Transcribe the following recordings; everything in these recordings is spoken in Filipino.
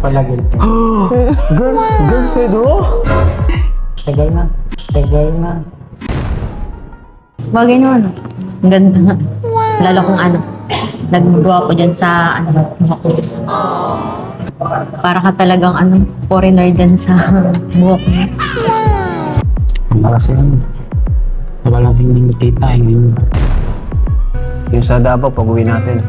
pala girlfriend. Girlfriend mo? Tagal na. Tagal na. Bagay naman. Ang ganda nga. Lalo kung ano, naggawa ko dyan sa buhok ko. Para ka talagang foreigner dyan sa buhok mo. Kasi tagal natin hindi magkita. Yung sa Davao, pag-uwi natin.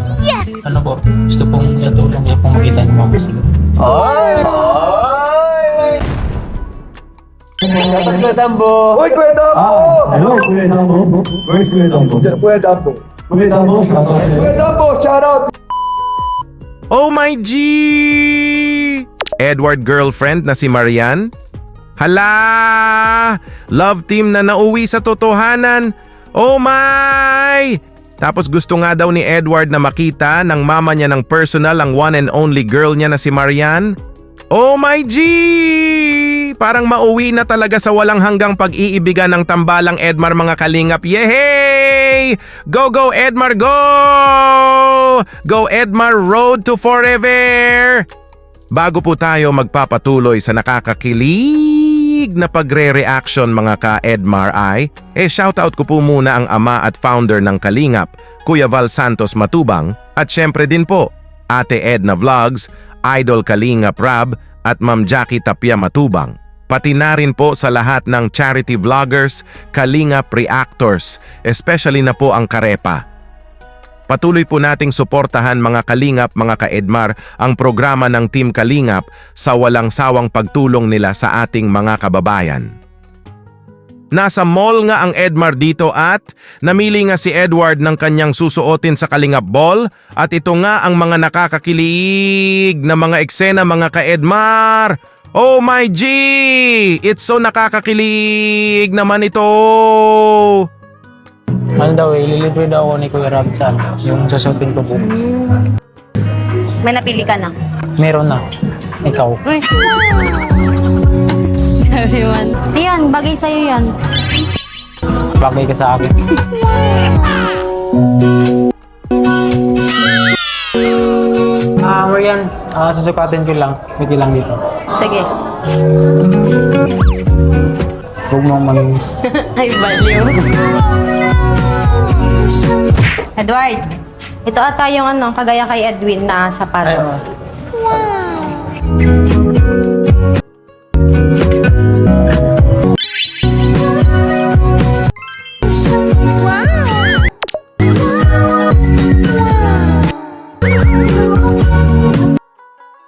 Ano po? Gusto pong natulong niya pong makita ng mga bisig. Ay! Ay! Dapat Kuya Dambo! Uy, Kuya Dambo! Hello, Kuya Dambo. Where's Kuya Dambo? Kuya Dambo! Kuya Dambo, shout out. Kuya Dambo, shout out! Oh my G! Edward girlfriend na si Marian? Hala! Love team na nauwi sa totohanan. Oh my! Tapos gusto nga daw ni Edward na makita ng mama niya ng personal ang one and only girl niya na si Marian. Oh my G! Parang mauwi na talaga sa walang hanggang pag-iibigan ng tambalang Edmar mga kalingap. Yehey! Go, go, Edmar, go! Go, Edmar, road to forever! Bago po tayo magpapatuloy sa nakakakilig na pagre-reaction mga ka-Edmar ay, shoutout ko po muna ang ama at founder ng Kalingap, Kuya Val Santos Matubang, at syempre din po, Ate Edna Vlogs, Idol Kalingap Rab, at Ma'am Jackie Tapia Matubang. Pati na rin po sa lahat ng charity vloggers, Kalingap Reactors, especially na po ang Karepa. Patuloy po nating suportahan mga Kalingap, mga ka-Edmar, ang programa ng Team Kalingap sa walang sawang pagtulong nila sa ating mga kababayan. Nasa mall nga ang Edmar dito at namili nga si Edward ng kanyang susuotin sa Kalingap Ball at ito nga ang mga nakakakilig na mga eksena mga ka-Edmar. Oh my G! It's so nakakakilig naman ito! Ano daw ililibre daw ako ni Kuya Rab sa yung susutin ko bukas. May napili ka na. Meron na. Ikaw. Uy! Everyone. Yan, bagay sa'yo yan. Bagay ka sa akin. Marian, susukatin ko lang. Pwede lang dito. Sige. Huwag mong mamimiss. Ay, baliw. Edward, ito ata yung kagaya kay Edwin na sapatos.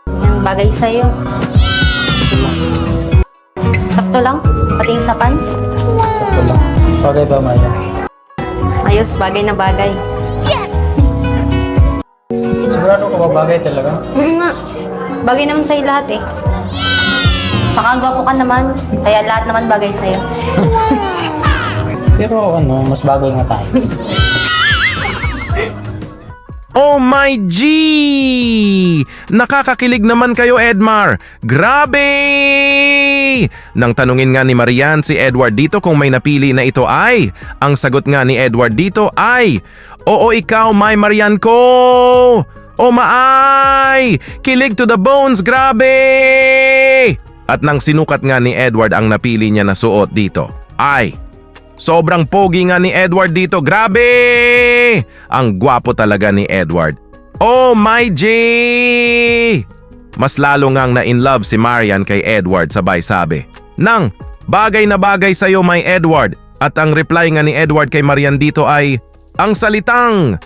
Yung bagay sa'yo. Sakto lang? Pati yung sa pants? Sakto lang. Bagay ba, Maya? Ayos, bagay na bagay. Sigurado ka ba bagay talaga? Nga. Bagay naman sa'yo lahat eh. Saka gwapo ka naman, kaya lahat naman bagay sa'yo. Pero mas bagay nga tayo. Oh my G! Nakakakilig naman kayo, Edmar. Grabe! Nang tanungin nga ni Marian si Edward dito kung may napili na ito ay, ang sagot nga ni Edward dito ay, oo ikaw, my Marian ko! O maay! Kilig to the bones, grabe! At nang sinukat nga ni Edward ang napili niya na suot dito, ay, sobrang pogi nga ni Edward dito. Grabe! Ang gwapo talaga ni Edward. Oh my G! Mas lalo ngang na in love si Marian kay Edward sabay sabi, nang bagay na bagay sa'yo my Edward. At ang reply nga ni Edward kay Marian dito ay, ang salitang,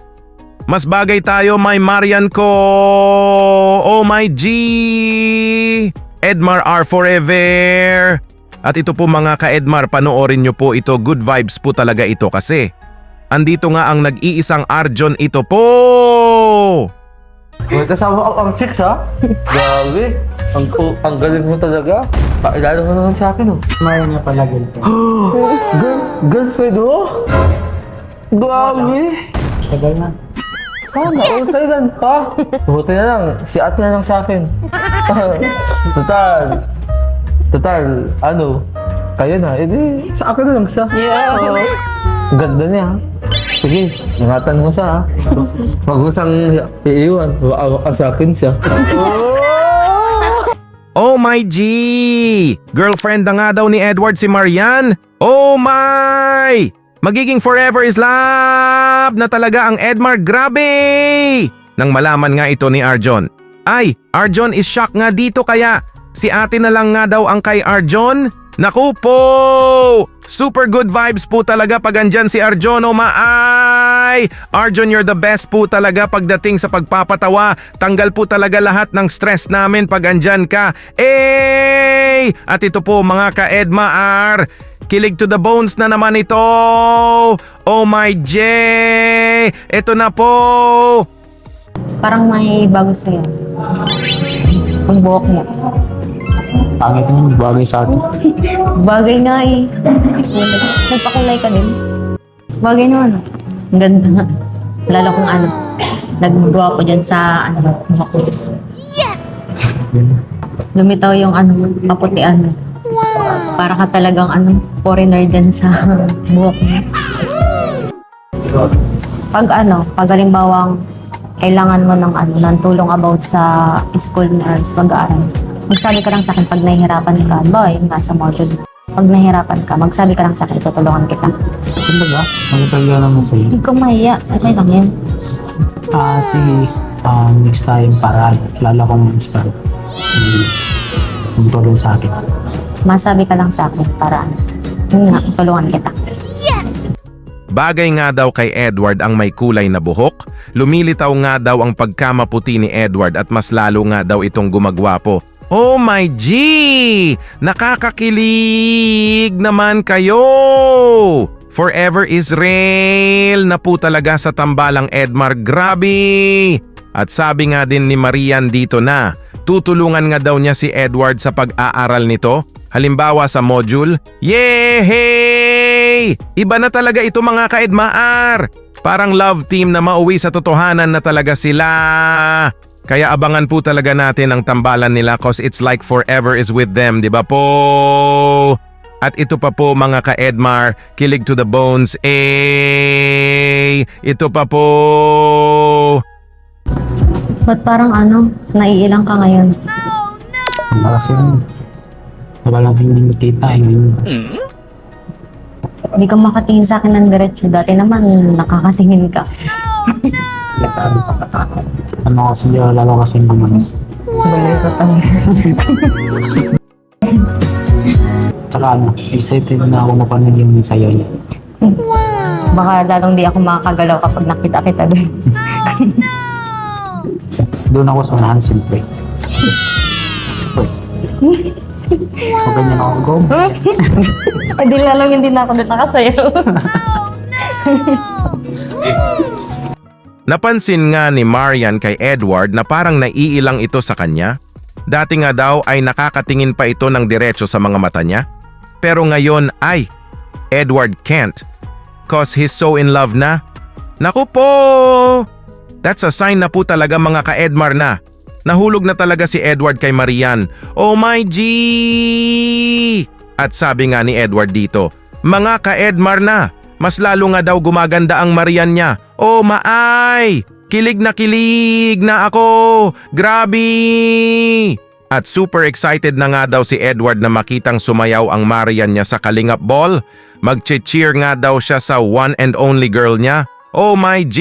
mas bagay tayo my Marian ko. Oh my G! Edmar are forever! At ito po mga ka-Edmar, panoorin nyo po ito, good vibes po talaga ito kasi andito nga ang nag-iisang Arjon ito po! May kasama ang chicks ha? Grabe! Ang galing mo talaga. Pakilala mo naman sa akin oh. Maya nga pala girlfriend. Girlfriend mo? Grabe! Tagal na. Sana, utay lang ha? Utay na lang, si ate na lang sa akin. Total, kayo na, edi sa akin na lang siya. Yeah! Ganda niya ha? Sige, ingatan mo siya ha? Mag-usang iiwan, maawa ka sa akin siya. my G! Girlfriend na nga daw ni Edward si Marian. Oh my! Magiging forever is love na talaga ang Edmar. Grabe! Nang malaman nga ito ni Arjon. Ay, Arjon is shock nga dito kaya si ate na lang nga daw ang kay Arjon. Naku po! Super good vibes po talaga pag andyan si Arjon. Oh maay! Arjon, you're the best po talaga pagdating sa pagpapatawa. Tanggal po talaga lahat ng stress namin pag andyan ka. Eh! At ito po mga ka-Edmar, kilig to the bones na naman ito. Oh my J! Ito na po! Parang may bago sa'yo. Ang buhok mo. Pangit mo, bagay sa akin. Bagay nga eh. Nagpakulay ka din. Bagay naman. Ang ganda nga. Lalo kung ano. Naggawa ko dyan sa buhok mo. Yes! Lumitaw yung kaputian mo. Para ka talagang foreigner dyan sa buhok mo. Pag halimbawang kailangan mo ng tulong about sa school nurse, mag-aaral. Magsabi ka lang sa akin pag nahihirapan ka. Boy, nga sa module. Pag nahihirapan ka, magsabi ka lang sa akin, tutulungan kita. Kumbaga, magtagya naman sa'yo. Hindi ko mahiya. Okay lang yan. Sige, next time para lalo kong inspire. Tumutulong sa akin. Masabi ka lang sa akin para yun nga, tulungan kita. Bagay nga daw kay Edward ang may kulay na buhok. Lumilitaw nga daw ang pagkamaputi ni Edward at mas lalo nga daw itong gumagwapo. Oh my G! Nakakakilig naman kayo! Forever Israel na po talaga sa tambalang Edmar. Grabe! At sabi nga din ni Marian dito na tutulungan nga daw niya si Edward sa pag-aaral nito. Halimbawa sa module. Yehey! Iba na talaga ito mga ka-Edmar. Parang love team na mauwi sa totohanan na talaga sila. Kaya abangan po talaga natin ang tambalan nila cause it's like forever is with them, di ba po? At ito pa po mga ka-Edmar, kilig to the bones. Ito pa po. Ba't parang naiilang ka ngayon? Wala kasi wala lang hindi nakita. Hindi ka makatingin sa akin ng diretso. Dati naman, nakakatingin ka. Kasi lalo kasi naman. Balay ko tayo. Tsaka excited na ako mapanood yung sayo niya. Baka lalong di ako makakagalaw kapag nakita kita doon. Doon ako sa unahan, siyempre. Support. Pag ganyan ako, go. Eh di lalong hindi na ako doon nakasayaw. Napansin nga ni Marian kay Edward na parang naiilang ito sa kanya. Dati nga daw ay nakakatingin pa ito ng diretso sa mga mata niya. Pero ngayon ay, Edward can't. Cause he's so in love na. Naku po! That's a sign na po talaga mga ka-Edmar na. Nahulog na talaga si Edward kay Marian. Oh my G! At sabi nga ni Edward dito, mga ka-Edmar na. Mas lalo nga daw gumaganda ang Marian niya. Oh maay! Kilig na ako! Grabe! At super excited na nga daw si Edward na makitang sumayaw ang Marian niya sa Kalingap Ball. Mag-cheer nga daw siya sa one and only girl niya. Oh my G!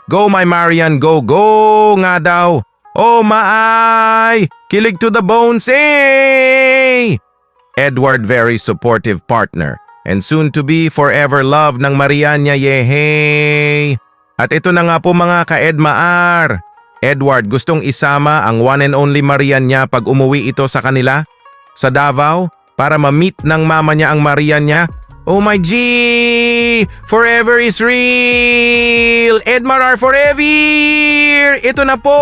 Go my Marian, go go nga daw. Oh maay! Kilig to the bones eh! Edward very supportive partner. And soon to be forever love ng Marian niya, yehey! At ito na nga po mga ka-Edmar. Edward gustong isama ang one and only Marian niya pag umuwi ito sa kanila sa Davao para ma-meet ng mama niya ang Marian niya. Oh my G! Forever is real! Edmar are forever! Ito na po!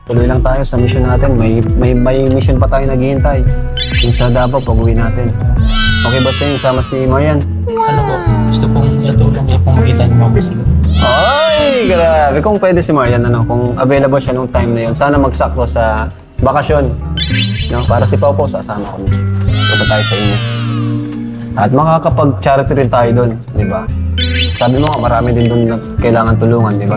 Tuloy lang tayo sa mission natin. May mission pa tayo naghihintay. Yung sa Davao, pag-uwi natin. Okay ba sa'yo sama si Marian? Ano po, gusto pong itulong niya pong makita niyo mga sila. Ay, grabe. Kung pwede si Marian, kung available siya nung time na yun, sana magsakto sa bakasyon. No? Para si Pao sasama ko niya. Punta tayo sa inyo. At makakapag-charity rin tayo doon, di ba? Sabi mo nga, marami din doon na kailangan tulungan, di ba?